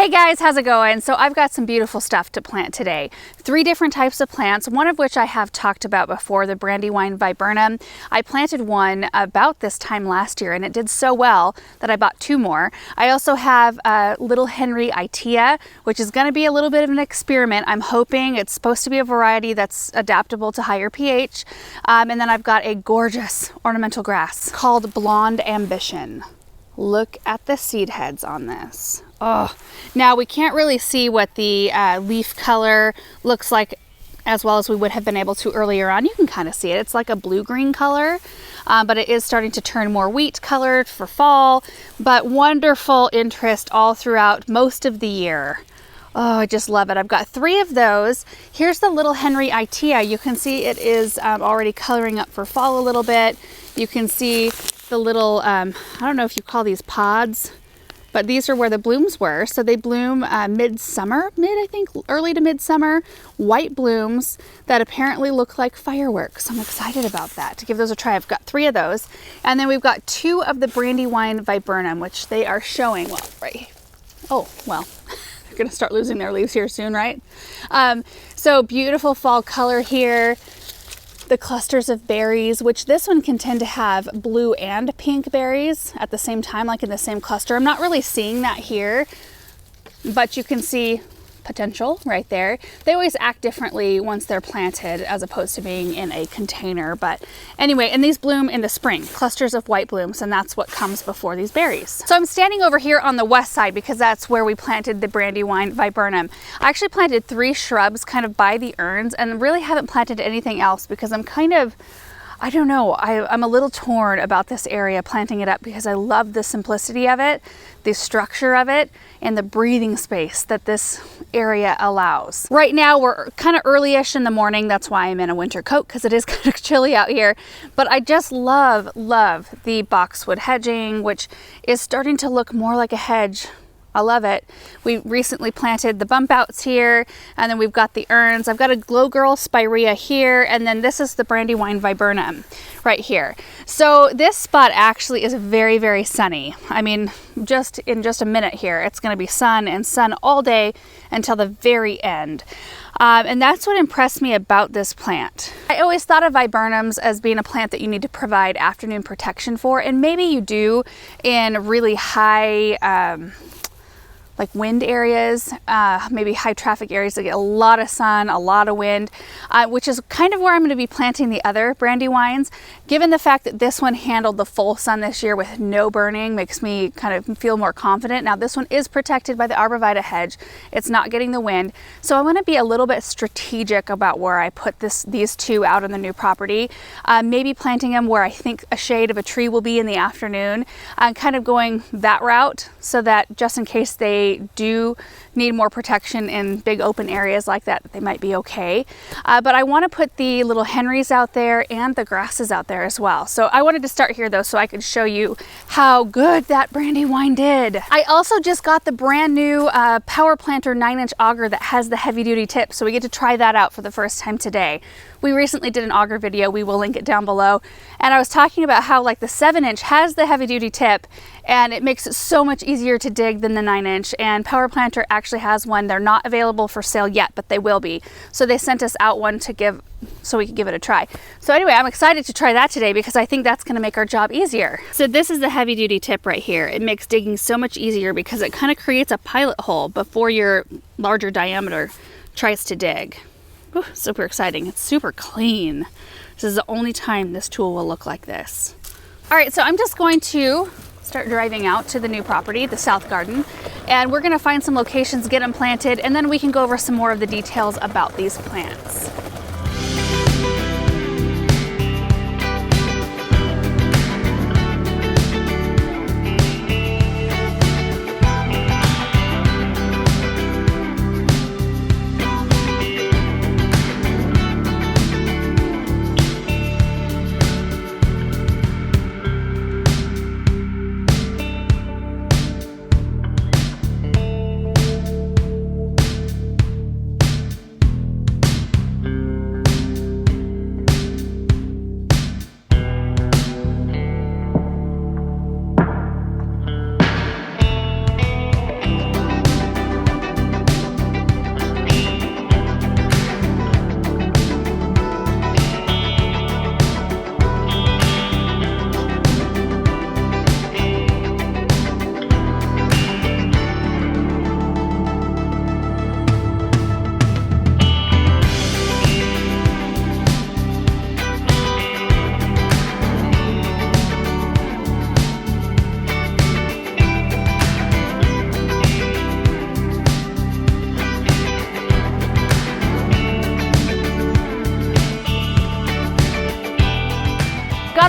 Hey guys, how's it going? So I've got some beautiful stuff to plant today. 3 different types of plants, one of which I have talked about before, the Brandywine viburnum. I planted one about this time last year and it did so well that I bought 2 more. I also have little Henry Itea, which is going to be a little bit of an experiment. I'm hoping it's supposed to be a variety that's adaptable to higher pH. And then I've got a gorgeous ornamental grass called Blonde Ambition. Look at the seed heads on this. Oh, now we can't really see what the leaf color looks like as well as we would have been able to earlier on. You can kind of see it. It's like a blue-green color, but it is starting to turn more wheat colored for fall, but wonderful interest all throughout most of the year. Oh, I just love it. I've got 3 of those. Here's the little Henry Itea. You can see it is already coloring up for fall a little bit. You can see the little, I don't know if you call these pods, but these are where the blooms were. So they bloom mid-summer, I think early to mid-summer, white blooms that apparently look like fireworks. I'm excited about that, to give those a try. I've got 3 of those. And then we've got 2 of the Brandywine viburnum, which they are showing, well, right here. Oh, well, they're gonna start losing their leaves here soon, right? So beautiful fall color here. The clusters of berries, which this one can tend to have blue and pink berries at the same time, like in the same cluster. I'm not really seeing that here, but you can see potential right there. They always act differently once they're planted as opposed to being in a container. But anyway, and these bloom in the spring, clusters of white blooms, and that's what comes before these berries. So I'm standing over here on the west side because that's where we planted the Brandywine viburnum. I actually planted 3 shrubs kind of by the urns and really haven't planted anything else because I'm kind of, I don't know, I'm a little torn about this area, planting it up, because I love the simplicity of it, the structure of it, and the breathing space that this area allows. Right now we're kind of early-ish in the morning. That's why I'm in a winter coat, because it is kind of chilly out here. But I just love the boxwood hedging, which is starting to look more like a hedge. I love it. We recently planted the bump outs here, and then we've got the urns. I've got a Glow Girl spirea here, and then this is the Brandywine viburnum right here. So this spot actually is very, very sunny. I mean, just in just a minute here, it's going to be sun and sun all day until the very end. And that's what impressed me about this plant. I always thought of viburnums as being a plant that you need to provide afternoon protection for, and maybe you do in really high like wind areas, maybe high traffic areas that get a lot of sun, a lot of wind, which is kind of where I'm going to be planting the other Brandywines. Given the fact that this one handled the full sun this year with no burning, makes me kind of feel more confident. Now this one is protected by the arborvitae hedge. It's not getting the wind. So I want to be a little bit strategic about where I put these 2 out on the new property. Maybe planting them where I think a shade of a tree will be in the afternoon, kind of going that route so that just in case they do need more protection in big open areas like that, they might be okay. But I want to put the little Henrys out there and the grasses out there as well. So I wanted to start here though, so I could show you how good that Brandywine did. I also just got the brand new Power Planter 9-inch auger that has the heavy duty tip. So we get to try that out for the first time today. We recently did an auger video. We will link it down below. And I was talking about how like the 7-inch has the heavy duty tip and it makes it so much easier to dig than the 9-inch. And Power Planter actually has one. They're not available for sale yet, but they will be. So they sent us out one to give, so we could give it a try. So anyway, I'm excited to try that today because I think that's going to make our job easier. So this is the heavy duty tip right here. It makes digging so much easier because it kind of creates a pilot hole before your larger diameter tries to dig. Ooh, super exciting. It's super clean. This is the only time this tool will look like this. All right, so I'm just going to start driving out to the new property, the South Garden, and we're gonna find some locations, get them planted, and then we can go over some more of the details about these plants.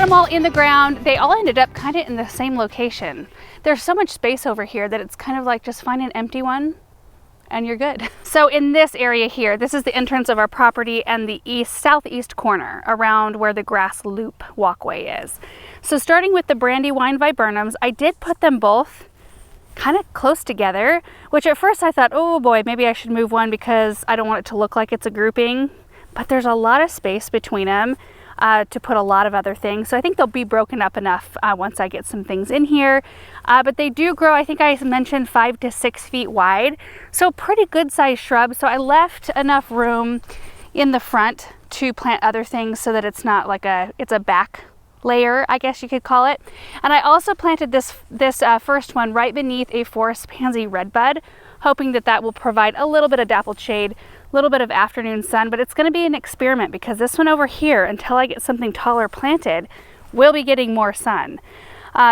them all in the ground. They all ended up kind of in the same location. There's so much space over here that it's kind of like just find an empty one and you're good. So in this area here, this is the entrance of our property and the southeast corner around where the grass loop walkway is. So starting with the Brandywine viburnums, I did put them both kind of close together, which at first I thought, oh boy, maybe I should move one because I don't want it to look like it's a grouping, but there's a lot of space between them to put a lot of other things. So I think they'll be broken up enough once I get some things in here. But they do grow, I think I mentioned 5 to 6 feet wide. So pretty good sized shrub. So I left enough room in the front to plant other things so that it's not like it's a back layer, I guess you could call it. And I also planted this first one right beneath a forest pansy redbud, hoping that that will provide a little bit of dappled shade, a little bit of afternoon sun, but it's going to be an experiment because this one over here, until I get something taller planted, will be getting more sun.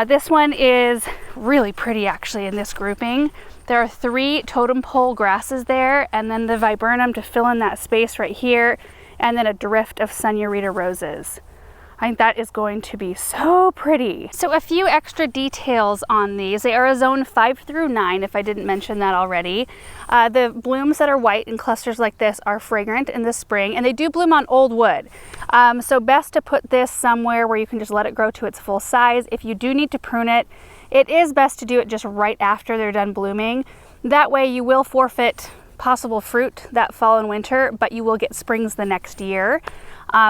This one is really pretty actually in this grouping. There are 3 totem pole grasses there, and then the viburnum to fill in that space right here, and then a drift of Sunurita roses. I think that is going to be so pretty. So a few extra details on these. They are a zone 5 through 9, if I didn't mention that already. The blooms that are white in clusters like this are fragrant in the spring, and they do bloom on old wood. So best to put this somewhere where you can just let it grow to its full size. If you do need to prune it, it is best to do it just right after they're done blooming. That way you will forfeit possible fruit that fall and winter, but you will get springs the next year.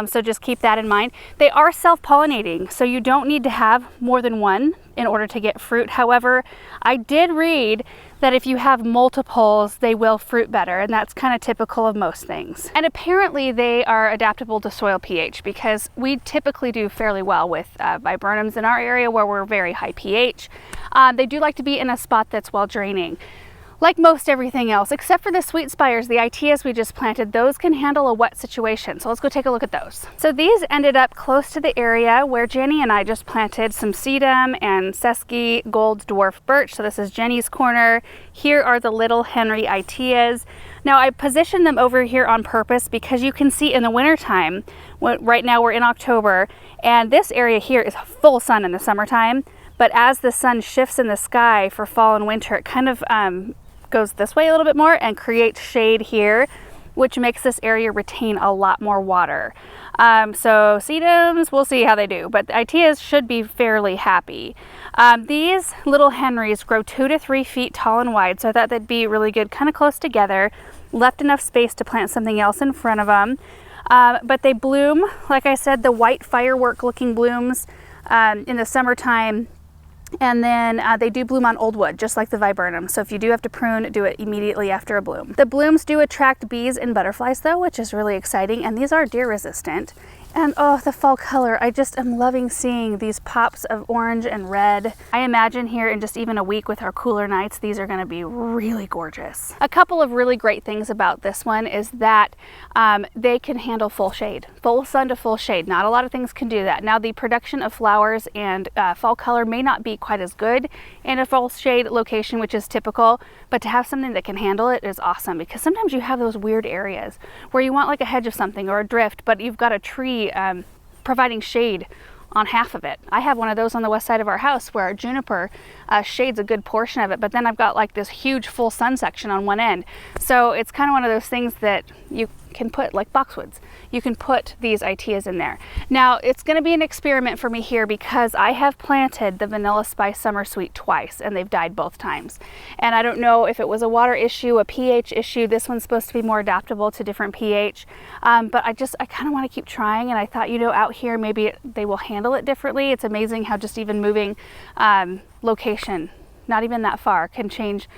So just keep that in mind. They are self-pollinating, so you don't need to have more than one in order to get fruit. However, I did read that if you have multiples, they will fruit better, and that's kind of typical of most things. And apparently they are adaptable to soil pH because we typically do fairly well with viburnums in our area where we're very high pH. They do like to be in a spot that's well draining. Like most everything else, except for the sweet spires, the Iteas we just planted, those can handle a wet situation. So let's go take a look at those. So these ended up close to the area where Jenny and I just planted some sedum and Sesky gold dwarf birch. So this is Jenny's corner. Here are the little Henry Iteas. Now I positioned them over here on purpose because you can see in the wintertime, right now we're in October, and this area here is full sun in the summertime. But as the sun shifts in the sky for fall and winter, it kind of goes this way a little bit more and creates shade here, which makes this area retain a lot more water. So sedums, we'll see how they do, but the Iteas should be fairly happy. These little Henrys grow 2 to 3 feet tall and wide, so I thought they'd be really good, kind of close together, left enough space to plant something else in front of them. But they bloom, like I said, the white firework looking blooms in the summertime. And then they do bloom on old wood, just like the viburnum. So if you do have to prune, do it immediately after a bloom. The blooms do attract bees and butterflies though, which is really exciting. And these are deer resistant. And oh, the fall color. I just am loving seeing these pops of orange and red. I imagine here in just even a week with our cooler nights, these are gonna be really gorgeous. A couple of really great things about this one is that they can handle full shade, full sun to full shade. Not a lot of things can do that. Now the production of flowers and fall color may not be quite as good in a full shade location, which is typical, but to have something that can handle it is awesome because sometimes you have those weird areas where you want like a hedge of something or a drift, but you've got a tree providing shade on half of it. I have one of those on the west side of our house where our juniper shades a good portion of it, but then I've got like this huge full sun section on one end. So it's kind of one of those things that you can put, like boxwoods, you can put these Iteas in there. Now it's going to be an experiment for me here because I have planted the Vanilla Spice Summer Sweet twice and they've died both times. And I don't know if it was a water issue, a pH issue. This one's supposed to be more adaptable to different pH. But I kind of want to keep trying, and I thought, you know, out here maybe they will handle it differently. It's amazing how just even moving location, not even that far, can change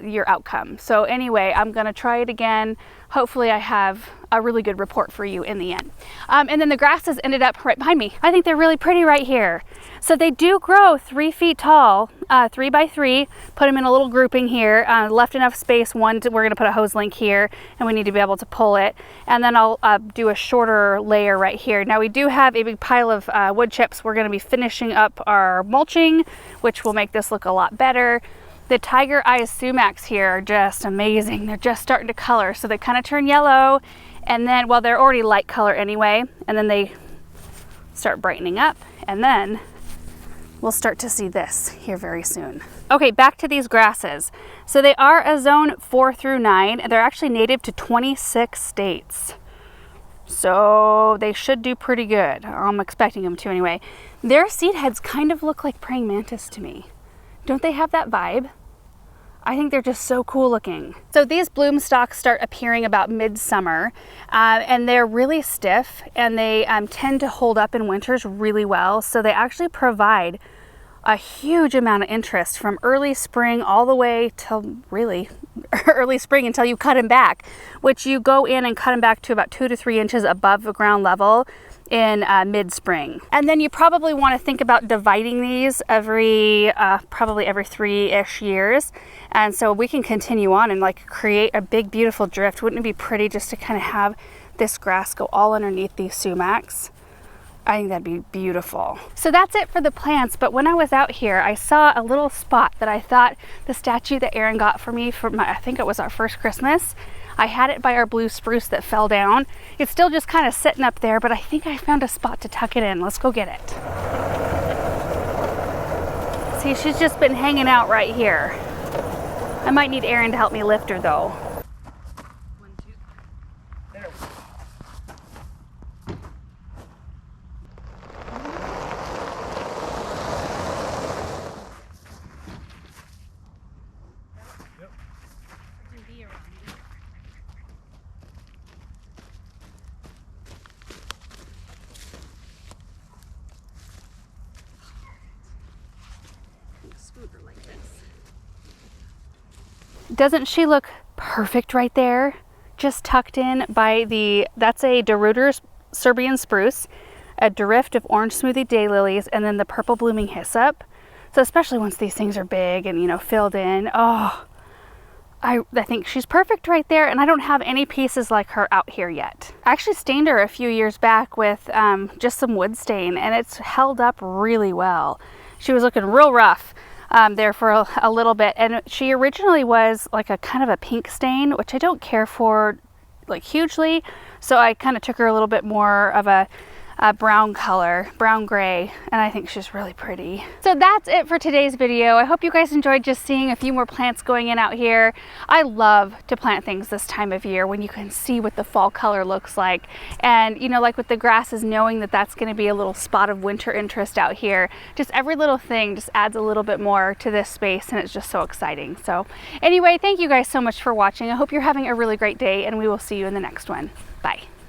your outcome. So anyway, I'm going to try it again. Hopefully I have a really good report for you in the end. And then the grasses ended up right behind me. I think they're really pretty right here. So they do grow 3 feet tall, 3 by 3. Put them in a little grouping here. Left enough space. We're going to put a hose link here, and we need to be able to pull it. And then I'll do a shorter layer right here. Now we do have a big pile of wood chips. We're going to be finishing up our mulching, which will make this look a lot better. The tiger eyes sumacs here are just amazing. They're just starting to color, so they kind of turn yellow, and then, well, they're already light color anyway, and then they start brightening up, and then we'll start to see this here very soon. Okay, back to these grasses. So they are a zone 4 through 9, and they're actually native to 26 states. So they should do pretty good. I'm expecting them to anyway. Their seed heads kind of look like praying mantis to me. Don't they have that vibe? I think they're just so cool looking. So these bloom stalks start appearing about midsummer, and they're really stiff, and they tend to hold up in winters really well. So they actually provide a huge amount of interest from early spring all the way till really early spring until you cut them back, which you go in and cut them back to about 2 to 3 inches above the ground level in mid-spring. And then you probably want to think about dividing these probably every 3-ish years. And so we can continue on and like create a big beautiful drift. Wouldn't it be pretty just to kind of have this grass go all underneath these sumacs? I think that'd be beautiful. So that's it for the plants, but when I was out here, I saw a little spot that I thought the statue that Aaron got for me for I think it was our first Christmas. I had it by our blue spruce that fell down. It's still just kind of sitting up there, but I think I found a spot to tuck it in. Let's go get it. See, she's just been hanging out right here. I might need Aaron to help me lift her though. 1, 2. There. Like this. Doesn't she look perfect right there? Just tucked in by that's a DeRuyter's Serbian spruce, a drift of orange smoothie daylilies, and then the purple blooming hyssop. So especially once these things are big and, you know, filled in, oh, I think she's perfect right there, and I don't have any pieces like her out here yet. I actually stained her a few years back with just some wood stain, and it's held up really well. She was looking real rough there for a little bit, and she originally was like a kind of a pink stain, which I don't care for like hugely, so I kind of took her a little bit more of a brown color, brown gray, and I think she's really pretty. So that's it for today's video. I hope you guys enjoyed just seeing a few more plants going in out here. I love to plant things this time of year when you can see what the fall color looks like, and you know, like with the grasses, knowing that that's going to be a little spot of winter interest out here. Just every little thing just adds a little bit more to this space, and it's just so exciting. So anyway, thank you guys so much for watching. I hope you're having a really great day, and we will see you in the next one. Bye.